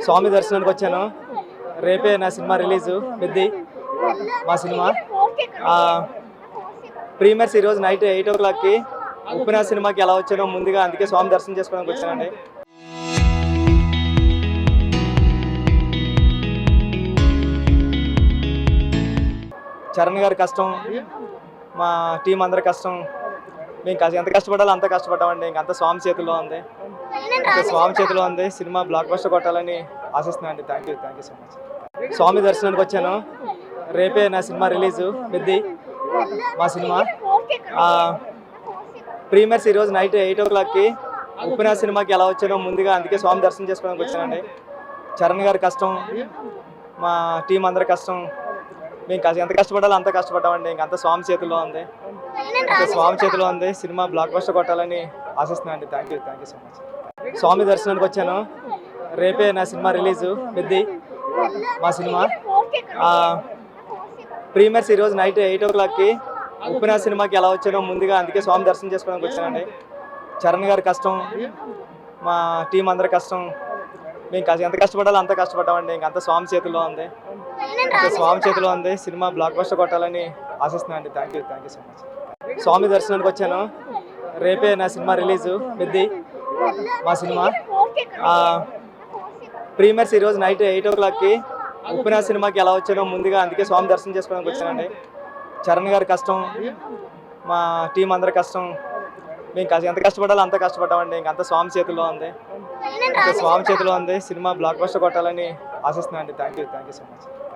స్వామి దర్శనానికి వచ్చాను. రేపే నా సినిమా రిలీజు పెద్ది మా సినిమా. ప్రీమియర్స్ ఈరోజు నైట్ 8 o'clockకి. ఉప్పిన సినిమాకి ఎలా వచ్చానో ముందుగా అందుకే స్వామి దర్శనం చేసుకోవడానికి వచ్చానండి. చరణ్ గారి కష్టం, మా టీం అందరి కష్టం, మేము ఎంత కష్టపడాలో అంత కష్టపడ్డామండి. ఇంకంతా స్వామి చేతిలో ఉంది. స్వామి చేతిలో ఉంది. సినిమా బ్లాక్ బస్టర్ కొట్టాలని ఆశిస్తున్నాను అండి. Thank you so much. స్వామి దర్శనానికి వచ్చాను. రేపే నా సినిమా రిలీజు పెద్ది మా సినిమా. ప్రీమియర్స్ ఈరోజు నైట్ 8 o'clockకి. ఉప్పిన సినిమాకి ఎలా వచ్చానో ముందుగా అందుకే స్వామి దర్శనం చేసుకోవడానికి వచ్చానండి. చరణ్ గారి కష్టం, మా టీం అందరి కష్టం, మేము ఎంత కష్టపడాలో అంత కష్టపడ్డామండి. ఇంకంతా స్వామి చేతిలో ఉంది. స్వామి చేతిలో ఉంది. సినిమా బ్లాక్ బస్టర్ కొట్టాలని ఆశిస్తున్నాను అండి. Thank you so much. స్వామి దర్శనానికి వచ్చాను. రేపే నా సినిమా రిలీజు పెద్ది మా సినిమా. ప్రీమియర్స్ ఈరోజు నైట్ 8 o'clockకి. ఉప్పిన సినిమాకి ఎలా వచ్చానో ముందుగా అందుకే స్వామి దర్శనం చేసుకోవడానికి వచ్చానండి. చరణ్ గారి కష్టం, మా టీం అందరి కష్టం, మేము ఎంత కష్టపడాలో అంత కష్టపడ్డామండి. ఇంకంతా స్వామి చేతిలో ఉంది. స్వామి చేతిలో ఉంది. సినిమా బ్లాక్ బస్టర్ కొట్టాలని ఆశిస్తున్నాను అండి. Thank you so much. స్వామి దర్శనానికి వచ్చాను. రేపే నా సినిమా రిలీజు పెద్ది మా సినిమా. ప్రీమియర్స్ ఈరోజు నైట్ 8 o'clockకి. ఉప్పిన సినిమాకి ఎలా వచ్చానో ముందుగా అందుకే స్వామి దర్శనం చేసుకోవడానికి వచ్చానండి. చరణ్ గారి కష్టం, మా టీం అందరి కష్టం, మేము ఎంత కష్టపడాలో అంత కష్టపడ్డామండి. ఇంకంతా స్వామి చేతిలో ఉంది. స్వామి చేతిలో ఉంది. సినిమా బ్లాక్ బస్టర్ కొట్టాలని ఆశిస్తున్నాను అండి. Thank you so much.